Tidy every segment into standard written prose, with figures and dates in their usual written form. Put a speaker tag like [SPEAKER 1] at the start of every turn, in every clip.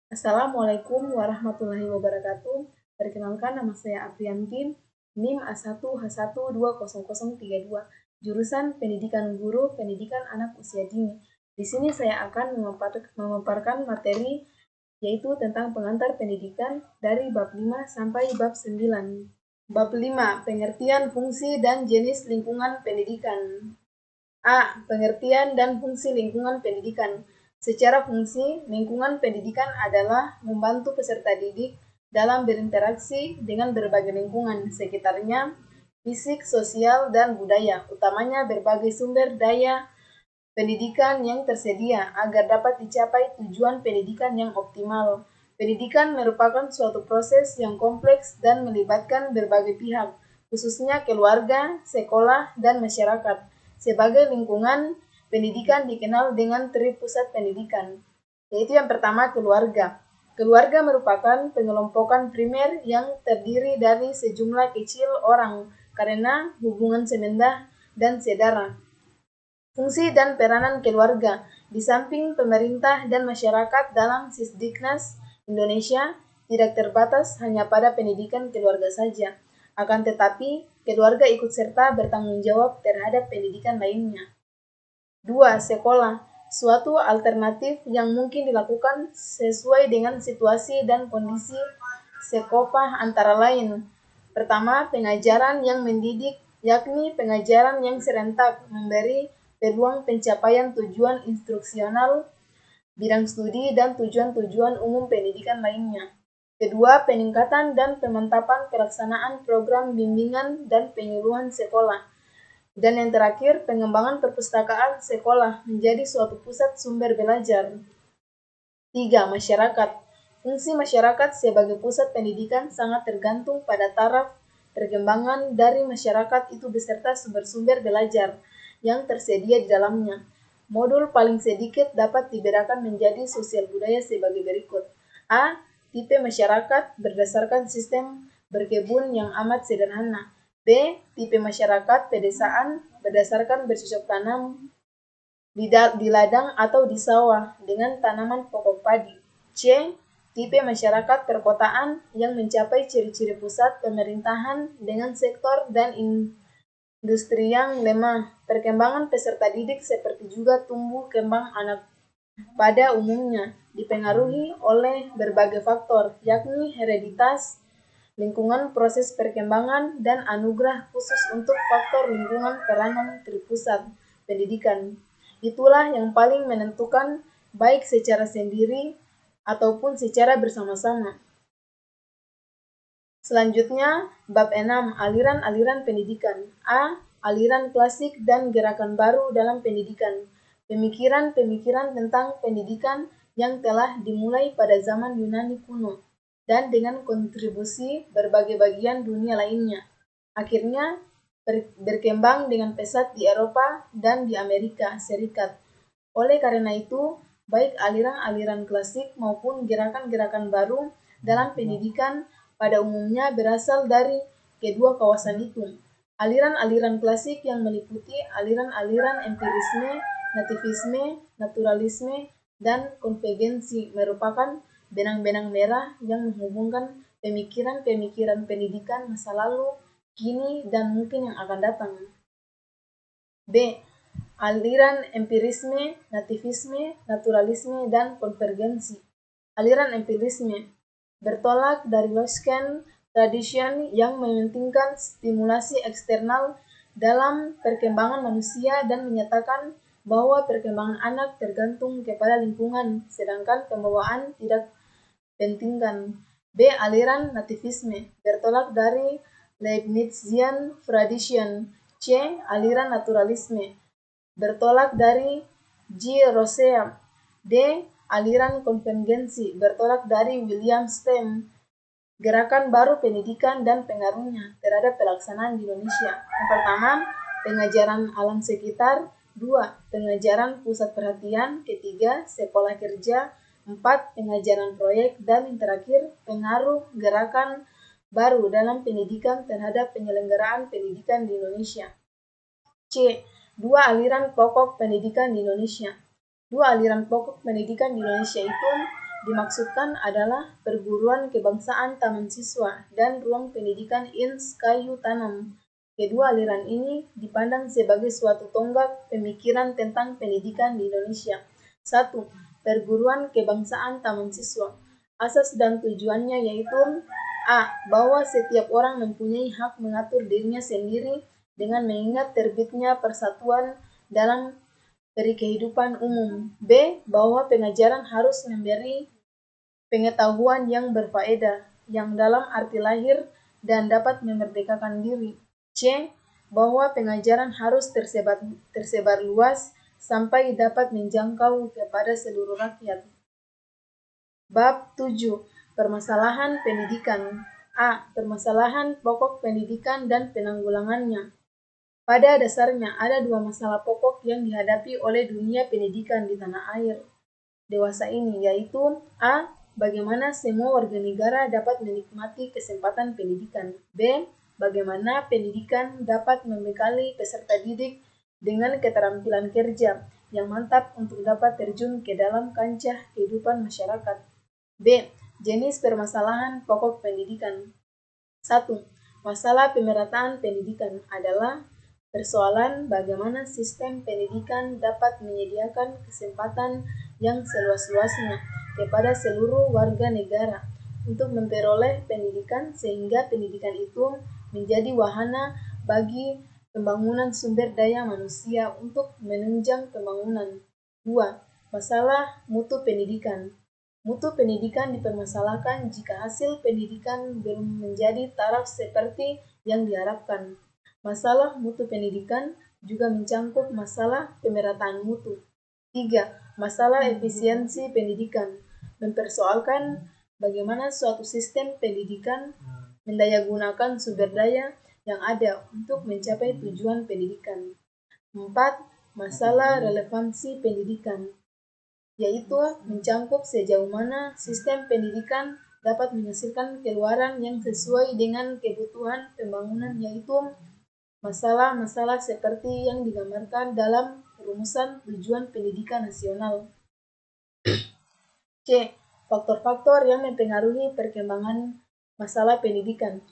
[SPEAKER 1] Assalamualaikum warahmatullahi wabarakatuh. Perkenalkan, nama saya Apriyantin, NIM A1H1200032, jurusan Pendidikan Guru, Pendidikan Anak Usia Dini. Di sini saya akan memaparkan materi yaitu tentang pengantar pendidikan dari bab 5 sampai bab 9. Bab 5, pengertian fungsi dan jenis lingkungan pendidikan. A. Pengertian dan fungsi lingkungan pendidikan. Secara fungsi, lingkungan pendidikan adalah membantu peserta didik dalam berinteraksi dengan berbagai lingkungan sekitarnya, fisik, sosial, dan budaya, utamanya berbagai sumber daya pendidikan yang tersedia agar dapat dicapai tujuan pendidikan yang optimal. Pendidikan merupakan suatu proses yang kompleks dan melibatkan berbagai pihak, khususnya keluarga, sekolah, dan masyarakat. Sebagai lingkungan, pendidikan dikenal dengan pusat pendidikan, yaitu yang pertama keluarga. Keluarga merupakan pengelompokan primer yang terdiri dari sejumlah kecil orang karena hubungan semendah dan sedara. Fungsi dan peranan keluarga, di samping pemerintah dan masyarakat dalam Sisdiknas Indonesia, tidak terbatas hanya pada pendidikan keluarga saja. Akan tetapi, keluarga ikut serta bertanggung jawab terhadap pendidikan lainnya. 2. Sekolah, suatu alternatif yang mungkin dilakukan sesuai dengan situasi dan kondisi sekolah antara lain. Pertama, pengajaran yang mendidik, yakni pengajaran yang serentak memberi peluang pencapaian tujuan instruksional, bidang studi, dan tujuan-tujuan umum pendidikan lainnya. Kedua, peningkatan dan pemantapan pelaksanaan program bimbingan dan penyuluhan sekolah. Dan yang terakhir, pengembangan perpustakaan sekolah menjadi suatu pusat sumber belajar. 3. Masyarakat. Fungsi masyarakat sebagai pusat pendidikan sangat tergantung pada taraf perkembangan dari masyarakat itu beserta sumber-sumber belajar yang tersedia di dalamnya. Modul paling sedikit dapat dibedakan menjadi sosial budaya sebagai berikut. A. Tipe masyarakat berdasarkan sistem berkebun yang amat sederhana. B. Tipe masyarakat pedesaan berdasarkan bercocok tanam di ladang atau di sawah dengan tanaman pokok padi. C. Tipe masyarakat perkotaan yang mencapai ciri-ciri pusat pemerintahan dengan sektor dan industri yang lemah. Perkembangan peserta didik seperti juga tumbuh kembang anak pada umumnya dipengaruhi oleh berbagai faktor, yakni hereditas, lingkungan proses perkembangan, dan anugerah khusus untuk faktor lingkungan peranan tripusat pendidikan. Itulah yang paling menentukan baik secara sendiri ataupun secara bersama-sama. Selanjutnya, bab 6, aliran-aliran pendidikan. A. Aliran klasik dan gerakan baru dalam pendidikan. Pemikiran-pemikiran tentang pendidikan yang telah dimulai pada zaman Yunani kuno dan dengan kontribusi berbagai bagian dunia lainnya. Akhirnya berkembang dengan pesat di Eropa dan di Amerika Serikat. Oleh karena itu, baik aliran-aliran klasik maupun gerakan-gerakan baru dalam pendidikan pada umumnya berasal dari kedua kawasan itu. Aliran-aliran klasik yang meliputi aliran-aliran empirisme, nativisme, naturalisme, dan konvergensi merupakan benang-benang merah yang menghubungkan pemikiran-pemikiran pendidikan masa lalu, kini, dan mungkin yang akan datang. B. Aliran empirisme, nativisme, naturalisme, dan konvergensi. Aliran empirisme bertolak dari Loscan tradition yang mementingkan stimulasi eksternal dalam perkembangan manusia dan menyatakan bahwa perkembangan anak tergantung kepada lingkungan, sedangkan pembawaan tidak pentingkan. B. Aliran nativisme bertolak dari Leibnizian tradition. C. Aliran naturalisme bertolak dari G. Rousseau. D. Aliran konvergensi bertolak dari William Stem. Gerakan baru pendidikan dan pengaruhnya terhadap pelaksanaan di Indonesia. Yang pertama, pengajaran alam sekitar. 2. Pengajaran pusat perhatian. Ketiga, sekolah kerja. 4. Pengajaran proyek. Dan yang terakhir, pengaruh gerakan baru dalam pendidikan terhadap penyelenggaraan pendidikan di Indonesia. C. 2 aliran pokok pendidikan di Indonesia. 2 aliran pokok pendidikan di Indonesia itu dimaksudkan adalah perguruan kebangsaan taman siswa dan ruang pendidikan INS Kayu Tanam. Kedua aliran ini dipandang sebagai suatu tonggak pemikiran tentang pendidikan di Indonesia. 1. Perguruan kebangsaan taman siswa. Asas dan tujuannya yaitu A. Bahwa setiap orang mempunyai hak mengatur dirinya sendiri dengan mengingat terbitnya persatuan dalam kehidupan umum. B. Bahwa pengajaran harus memberi pengetahuan yang berfaedah, yang dalam arti lahir dan dapat memerdekakan diri. C. Bahwa pengajaran harus tersebar luas sampai dapat menjangkau kepada seluruh rakyat. Bab 7. Permasalahan pendidikan. A. Permasalahan pokok pendidikan dan penanggulangannya. Pada dasarnya ada dua masalah pokok yang dihadapi oleh dunia pendidikan di tanah air dewasa ini, yaitu A. Bagaimana semua warga negara dapat menikmati kesempatan pendidikan. B. Bagaimana pendidikan dapat membekali peserta didik dengan keterampilan kerja yang mantap untuk dapat terjun ke dalam kancah kehidupan masyarakat. B. Jenis permasalahan pokok pendidikan. 1. Masalah pemerataan pendidikan adalah persoalan bagaimana sistem pendidikan dapat menyediakan kesempatan yang seluas-luasnya kepada seluruh warga negara untuk memperoleh pendidikan sehingga pendidikan itu menjadi wahana bagi pembangunan sumber daya manusia untuk menunjang pembangunan. 2. Masalah mutu pendidikan. Mutu pendidikan dipermasalahkan jika hasil pendidikan belum menjadi taraf seperti yang diharapkan. Masalah mutu pendidikan juga mencangkup masalah pemerataan mutu. 3. Masalah efisiensi pendidikan. Mempersoalkan bagaimana suatu sistem pendidikan mendayagunakan sumber daya yang ada untuk mencapai tujuan pendidikan. 4. Masalah relevansi pendidikan, yaitu mencangkup sejauh mana sistem pendidikan dapat menghasilkan keluaran yang sesuai dengan kebutuhan pembangunan, yaitu masalah-masalah seperti yang digambarkan dalam rumusan tujuan pendidikan nasional. C. Faktor-faktor yang mempengaruhi perkembangan masalah pendidikan.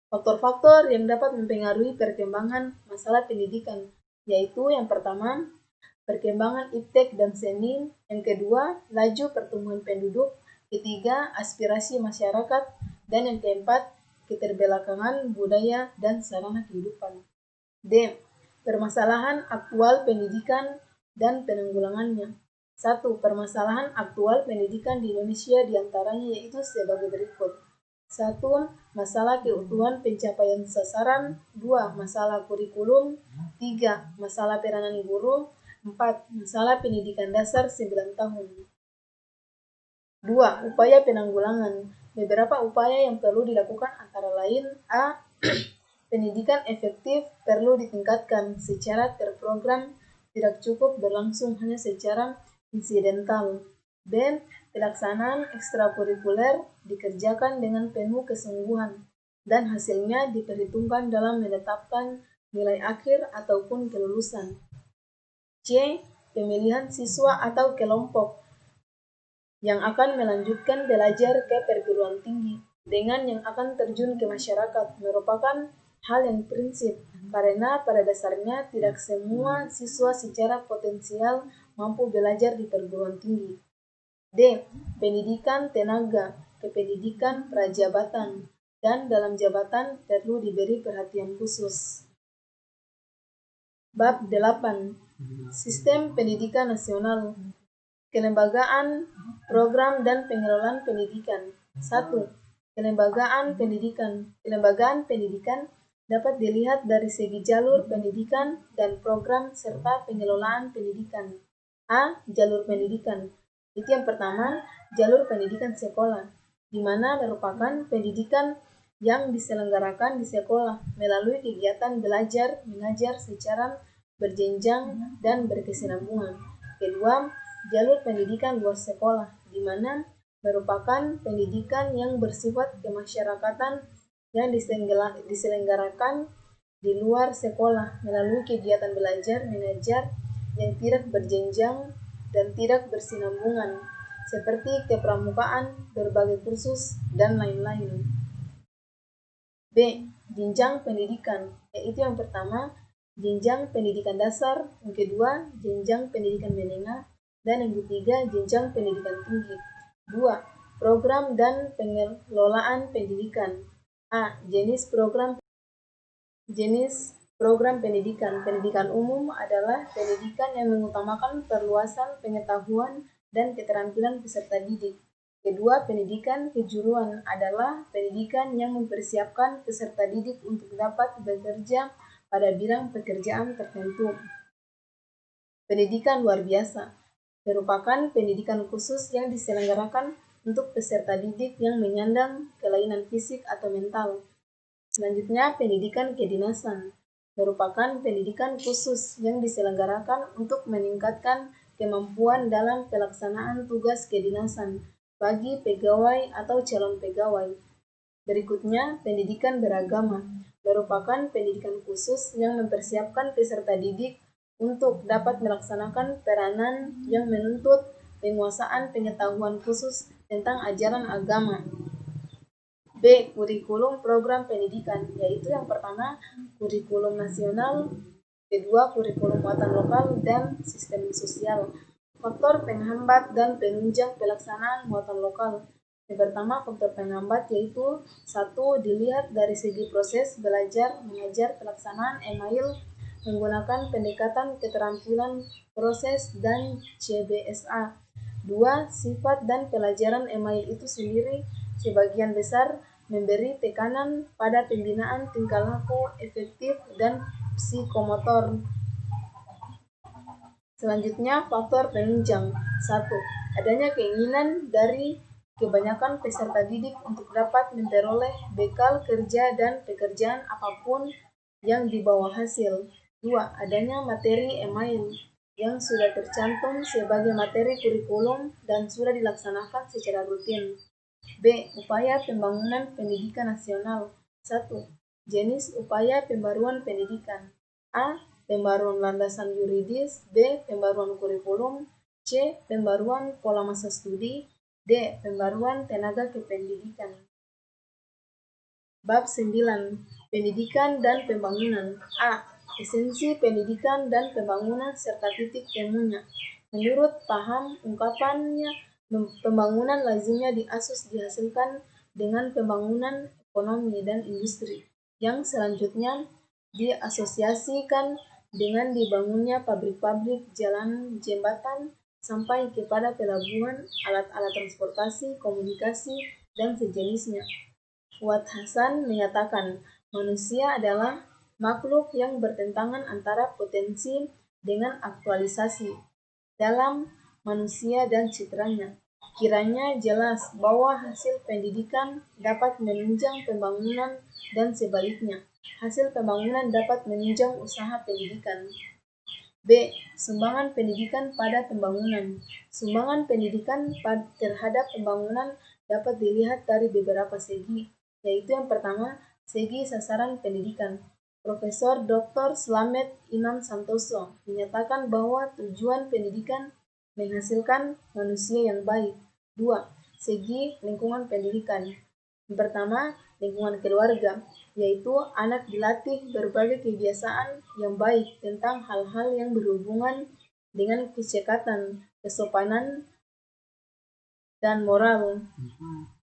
[SPEAKER 1] Faktor-faktor yang dapat mempengaruhi perkembangan masalah pendidikan, yaitu yang pertama, perkembangan iptek dan seni, yang kedua, laju pertumbuhan penduduk, ketiga, aspirasi masyarakat, dan yang keempat, keterbelakangan budaya dan sarana kehidupan. D. Permasalahan aktual pendidikan dan penanggulangannya. 1. Permasalahan aktual pendidikan di Indonesia diantaranya yaitu sebagai berikut. 1. Masalah keutuhan pencapaian sasaran. 2. Masalah kurikulum. 3. Masalah peranan guru. 4. Masalah pendidikan dasar 9 tahun. 2. Upaya penanggulangan. Beberapa upaya yang perlu dilakukan antara lain A. Pendidikan efektif perlu ditingkatkan secara terprogram, tidak cukup berlangsung hanya secara insidental. B. Pelaksanaan ekstrakurikuler dikerjakan dengan penuh kesungguhan dan hasilnya diperhitungkan dalam menetapkan nilai akhir ataupun kelulusan. C. Pemilihan siswa atau kelompok yang akan melanjutkan belajar ke perguruan tinggi dengan yang akan terjun ke masyarakat merupakan hal yang prinsip karena pada dasarnya tidak semua siswa secara potensial mampu belajar di perguruan tinggi. D. Pendidikan tenaga, kependidikan prajabatan, dan dalam jabatan perlu diberi perhatian khusus. Bab 8. Sistem pendidikan nasional. Kelembagaan, program, dan pengelolaan pendidikan. 1. Kelembagaan pendidikan. Kelembagaan pendidikan dapat dilihat dari segi jalur pendidikan dan program serta pengelolaan pendidikan. A. Jalur pendidikan. Itu yang pertama, jalur pendidikan sekolah, di mana merupakan pendidikan yang diselenggarakan di sekolah melalui kegiatan belajar mengajar secara berjenjang dan berkesinambungan. Kedua, jalur pendidikan luar sekolah, di mana merupakan pendidikan yang bersifat kemasyarakatan yang diselenggarakan di luar sekolah melalui kegiatan belajar mengajar yang tidak berjenjang dan tidak bersinambungan, seperti kepramukaan, berbagai kursus, dan lain-lain. B. Jenjang pendidikan, yaitu yang pertama, jenjang pendidikan dasar, yang kedua, jenjang pendidikan menengah, dan yang ketiga, jenjang pendidikan tinggi. 2. Program dan pengelolaan pendidikan. A. Jenis program pendidikan. Pendidikan umum adalah pendidikan yang mengutamakan perluasan pengetahuan dan keterampilan peserta didik. Kedua, pendidikan kejuruan adalah pendidikan yang mempersiapkan peserta didik untuk dapat bekerja pada bidang pekerjaan tertentu. Pendidikan luar biasa merupakan pendidikan khusus yang diselenggarakan untuk peserta didik yang menyandang kelainan fisik atau mental. Selanjutnya, pendidikan kedinasan merupakan pendidikan khusus yang diselenggarakan untuk meningkatkan kemampuan dalam pelaksanaan tugas kedinasan bagi pegawai atau calon pegawai. Berikutnya, pendidikan beragama merupakan pendidikan khusus yang mempersiapkan peserta didik untuk dapat melaksanakan peranan yang menuntut penguasaan pengetahuan khusus tentang ajaran agama. B. Kurikulum program pendidikan, yaitu yang pertama, kurikulum nasional, kedua, kurikulum muatan lokal, dan sistem sosial. Faktor penghambat dan penunjang pelaksanaan muatan lokal. Yang pertama, faktor penghambat yaitu 1. Dilihat dari segi proses belajar mengajar pelaksanaan email menggunakan pendekatan keterampilan proses dan CBSA. 2. Sifat dan pelajaran email itu sendiri sebagian besar memberi tekanan pada pembinaan tingkah laku efektif dan psikomotor. Selanjutnya, faktor penunjang. 1. Adanya keinginan dari kebanyakan peserta didik untuk dapat memperoleh bekal kerja dan pekerjaan apapun yang dibawa hasil. 2. Adanya materi email yang sudah tercantum sebagai materi kurikulum dan sudah dilaksanakan secara rutin. B. Upaya pembangunan pendidikan nasional. 1. Jenis upaya pembaruan pendidikan. A. Pembaruan landasan yuridis. B. Pembaruan kurikulum. C. Pembaruan pola masa studi. D. Pembaruan tenaga kependidikan. Bab 9. Pendidikan dan pembangunan. A. Esensi pendidikan dan pembangunan serta titik temunya. Menurut paham ungkapannya, pembangunan lazimnya dihasilkan dengan pembangunan ekonomi dan industri, yang selanjutnya diasosiasikan dengan dibangunnya pabrik-pabrik, jalan, jembatan, sampai kepada pelabuhan, alat-alat transportasi, komunikasi, dan sejenisnya. Fuad Hasan menyatakan, manusia adalah makhluk yang bertentangan antara potensi dengan aktualisasi dalam manusia dan citranya. Kiranya jelas bahwa hasil pendidikan dapat menunjang pembangunan dan sebaliknya, hasil pembangunan dapat menunjang usaha pendidikan. B. Sumbangan pendidikan pada pembangunan. Sumbangan pendidikan terhadap pembangunan dapat dilihat dari beberapa segi, yaitu yang pertama, segi sasaran pendidikan. Profesor Dr. Slamet Imam Santoso menyatakan bahwa tujuan pendidikan menghasilkan manusia yang baik. 2. Segi lingkungan pendidikan. Yang pertama, lingkungan keluarga, yaitu anak dilatih berbagai kebiasaan yang baik tentang hal-hal yang berhubungan dengan kecekatan, kesopanan, dan moral.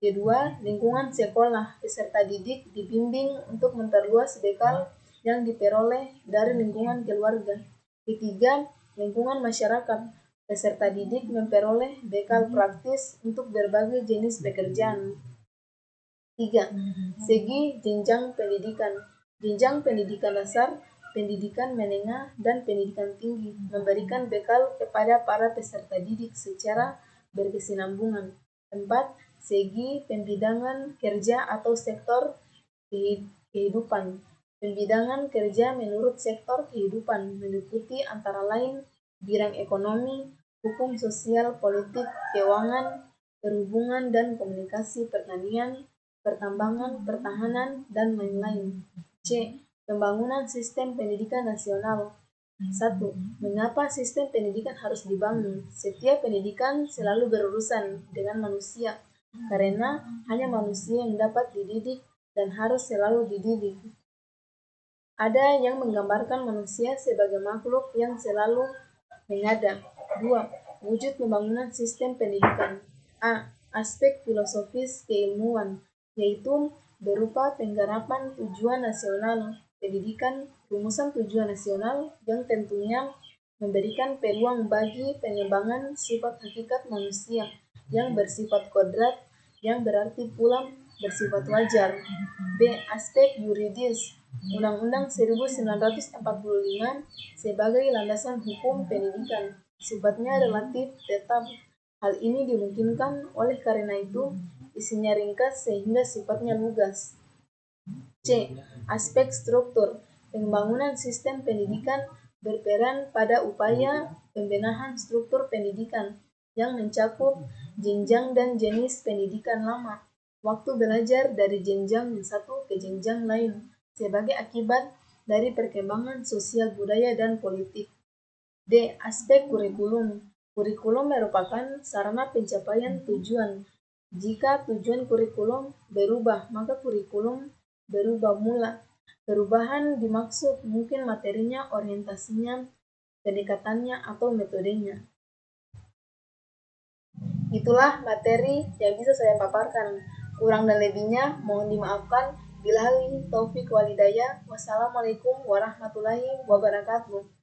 [SPEAKER 1] Kedua, lingkungan sekolah, peserta didik dibimbing untuk memperluas bekal yang diperoleh dari lingkungan keluarga. Ketiga, lingkungan masyarakat, peserta didik memperoleh bekal praktis untuk berbagai jenis pekerjaan. 3. Segi jenjang pendidikan. Jenjang pendidikan dasar, pendidikan menengah, dan pendidikan tinggi memberikan bekal kepada para peserta didik secara berkesinambungan. 4. Segi pembidangan kerja atau sektor kehidupan. Pembidangan kerja menurut sektor kehidupan meliputi antara lain bidang ekonomi, hukum sosial, politik, keuangan, perhubungan dan komunikasi, pertanian, pertambangan, pertahanan, dan lain-lain. C. Pembangunan sistem pendidikan nasional. 1. Mengapa sistem pendidikan harus dibangun? Setiap pendidikan selalu berurusan dengan manusia, karena hanya manusia yang dapat dididik dan harus selalu dididik. Ada yang menggambarkan manusia sebagai makhluk yang selalu mengada. 2. Wujud pembangunan sistem pendidikan. A. Aspek filosofis keilmuan, yaitu berupa penggarapan tujuan nasional pendidikan, rumusan tujuan nasional yang tentunya memberikan peluang bagi pengembangan sifat hakikat manusia yang bersifat kodrat, yang berarti pula bersifat wajar. B. Aspek yuridis. Undang-Undang 1945 sebagai landasan hukum pendidikan sifatnya relatif tetap. Hal ini dimungkinkan oleh karena itu isinya ringkas sehingga sifatnya lugas. C. Aspek struktur. Pembangunan sistem pendidikan berperan pada upaya pembenahan struktur pendidikan yang mencakup jenjang dan jenis pendidikan lama, waktu belajar dari jenjang yang satu ke jenjang lain, sebagai akibat dari perkembangan sosial budaya dan politik. D. Aspek kurikulum. Kurikulum merupakan sarana pencapaian tujuan. Jika tujuan kurikulum berubah, maka kurikulum berubah mula. Perubahan dimaksud mungkin materinya, orientasinya, pendekatannya, atau metodenya. Itulah materi yang bisa saya paparkan. Kurang dan lebihnya mohon dimaafkan. Billahi taufik walhidayah. Wassalamualaikum warahmatullahi wabarakatuh.